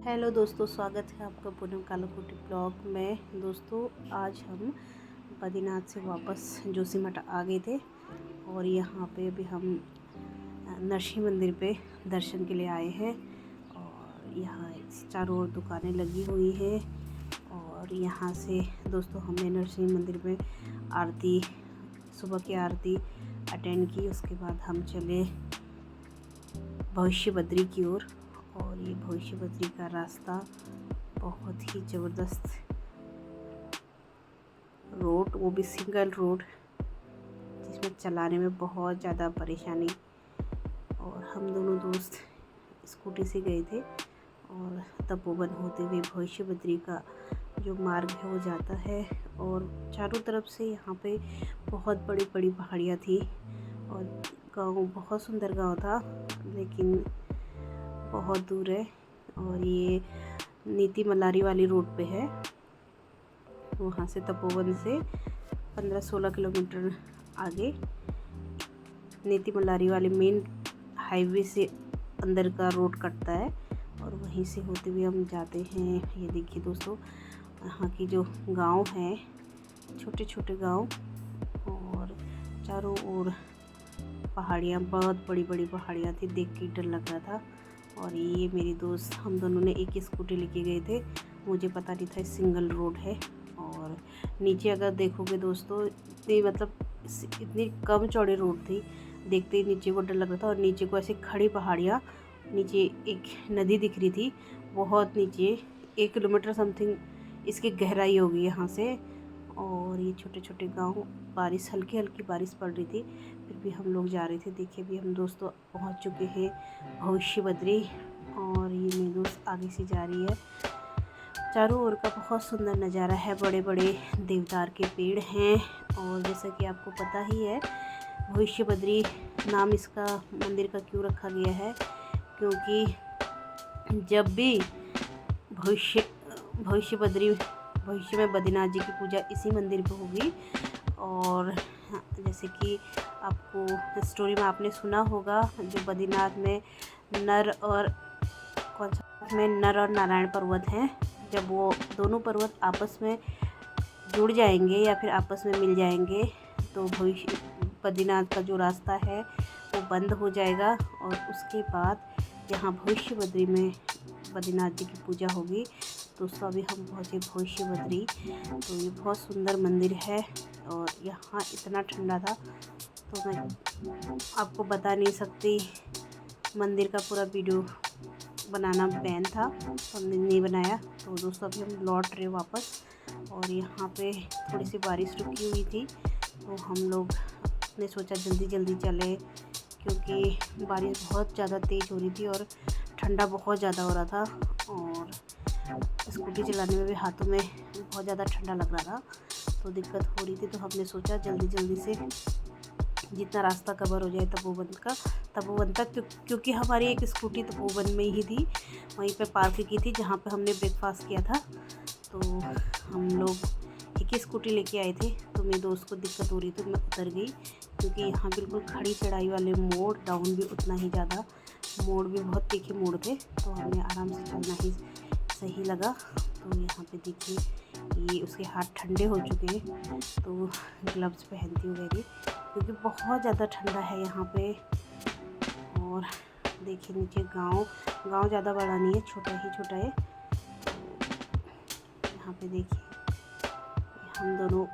Hello दोस्तों, स्वागत है आपका पूनम कालाकोटी ब्लॉग में। दोस्तों, आज हम बद्रीनाथ से वापस जोशीमठ आ गए थे और यहाँ पे अभी हम नरसिंह मंदिर पे दर्शन के लिए आए हैं। और यहाँ चारों ओर दुकानें लगी हुई हैं और यहाँ से दोस्तों हमने नरसिंह मंदिर में आरती, सुबह की आरती अटेंड की। उसके बाद हम चले भविष्य बद्री की ओर। और ये भविष्य बद्री का रास्ता बहुत ही ज़बरदस्त रोड, वो भी सिंगल रोड, जिसमें चलाने में बहुत ज़्यादा परेशानी। और हम दोनों दोस्त स्कूटी से गए थे और तपोवन होते हुए भविष्य बद्री का जो मार्ग है वो जाता है। और चारों तरफ से यहाँ पे बहुत बड़ी बड़ी पहाड़ियाँ थी और गांव, बहुत सुंदर गांव था, लेकिन बहुत दूर है। और ये नीति मल्लारी वाली रोड पे है। वहाँ से तपोवन से 15-16 किलोमीटर आगे नीति मल्लारी वाले मेन हाईवे से अंदर का रोड कटता है और वहीं से होते हुए हम जाते हैं। ये देखिए दोस्तों, यहाँ की जो गांव है, छोटे छोटे गांव, और चारों ओर पहाड़ियाँ, बहुत बड़ी बड़ी पहाड़ियाँ थी, देख के डर लग रहा था। और ये मेरी दोस्त, हम दोनों ने एक ही स्कूटी लेके गए थे, मुझे पता नहीं था सिंगल रोड है। और नीचे अगर देखोगे दोस्तों, इतनी कम चौड़ी रोड थी, देखते ही नीचे को डर लग रहा था। और नीचे को ऐसे खड़ी पहाड़ियाँ, नीचे एक नदी दिख रही थी, बहुत नीचे 1 किलोमीटर समथिंग इसकी गहराई होगी यहाँ से। और ये छोटे छोटे गांव, बारिश, हल्की हल्की बारिश पड़ रही थी, फिर भी हम लोग जा रहे थे। देखिए अभी हम दोस्तों पहुंच चुके हैं भविष्य बद्री और ये मेरी दोस्त आगे से जा रही है। चारों ओर का बहुत सुंदर नज़ारा है, बड़े बड़े देवदार के पेड़ हैं। और जैसा कि आपको पता ही है, भविष्य बद्री नाम इसका मंदिर का क्यों रखा गया है, क्योंकि जब भी भविष्य बद्री, भविष्य में बद्रीनाथ जी की पूजा इसी मंदिर पे होगी। और जैसे कि आपको स्टोरी में आपने सुना होगा, जो बद्रीनाथ में नर और नर और नारायण पर्वत हैं, जब वो दोनों पर्वत आपस में जुड़ जाएंगे या फिर आपस में मिल जाएंगे तो भविष्य बद्रीनाथ का जो रास्ता है वो बंद हो जाएगा। और उसके बाद यहाँ भविष्य बद्री में बद्रीनाथ जी की पूजा होगी। दोस्तों अभी हम पहुँचे भविष्य बद्री, तो ये बहुत सुंदर मंदिर है और यहाँ इतना ठंडा था तो मैं आपको बता नहीं सकती। मंदिर का पूरा वीडियो बनाना बैन था तो हमने नहीं बनाया। तो दोस्तों अभी हम लौट रहे वापस, और यहाँ पे थोड़ी सी बारिश रुकी हुई थी तो हम लोग ने सोचा जल्दी जल्दी चले, क्योंकि बारिश बहुत ज़्यादा तेज़ हो रही थी और ठंडा बहुत ज़्यादा हो रहा था। और स्कूटी चलाने में भी हाथों में बहुत ज़्यादा ठंडा लग रहा था, तो दिक्कत हो रही थी। तो हमने सोचा जल्दी जल्दी से जितना रास्ता कवर हो जाए तपोवन तक, क्योंकि हमारी एक स्कूटी तपोवन में ही थी, वहीं पे पार्क की थी जहाँ पे हमने ब्रेकफास्ट किया था। तो हम लोग एक ही स्कूटी लेके आए थे, तो मेरे दोस्त को दिक्कत हो रही थी, मैं उतर गई, क्योंकि यहाँ बिल्कुल खड़ी चढ़ाई वाले मोड़, डाउन भी उतना ही ज़्यादा, मोड़ भी बहुत तीखे मोड़ थे, तो हमें आराम से चलना ही सही लगा। तो यहाँ पे देखिए, ये उसके हाथ ठंडे हो चुके हैं, तो ग्लव्स पहनती हूँ मेरी, क्योंकि बहुत ज़्यादा ठंडा है यहाँ पे। और देखिए नीचे गांव ज़्यादा बड़ा नहीं है, छोटा ही छोटा है। यहाँ पे देखिए हम दोनों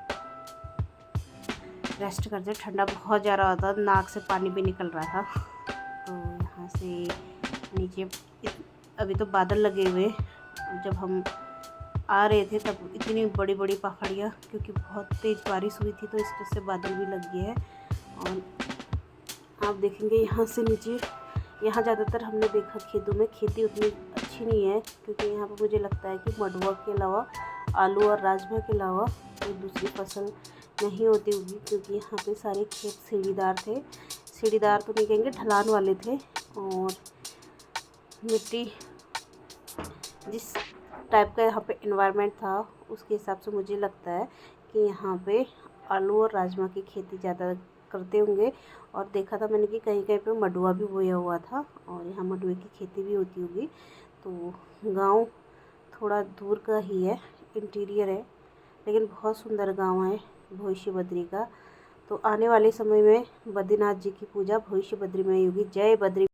रेस्ट करते, ठंडा बहुत ज़्यादा होता, नाक से पानी भी निकल रहा था। तो यहाँ से नीचे अभी तो बादल लगे हुए, जब हम आ रहे थे तब इतनी बड़ी बड़ी पहाड़ियाँ, क्योंकि बहुत तेज़ बारिश हुई थी तो इस वजह से बादल भी लग गए हैं। और आप देखेंगे यहाँ से नीचे, यहाँ ज़्यादातर हमने देखा खेतों में खेती उतनी अच्छी नहीं है, क्योंकि यहाँ पर मुझे लगता है कि मडुआ के अलावा, आलू और राजमा के अलावा कोई दूसरी फसल नहीं होती होगी, क्योंकि यहाँ पे सारे खेत सीढ़ीदार थे, सीढ़ीदार तो नहीं कहेंगे, ढलान वाले थे। और मिट्टी जिस टाइप का यहाँ पे एनवायरनमेंट था, उसके हिसाब से मुझे लगता है कि यहाँ पे आलू और राजमा की खेती ज़्यादा करते होंगे। और देखा था मैंने कि कहीं कहीं पे मडुआ भी बोया हुआ था, और यहाँ मडुए की खेती भी होती होगी। तो गांव थोड़ा दूर का ही है, इंटीरियर है, लेकिन बहुत सुंदर गांव है भविष्य बद्री का। तो आने वाले समय में बद्रीनाथ जी की पूजा भविष्य बद्री में होगी। जय बद्री।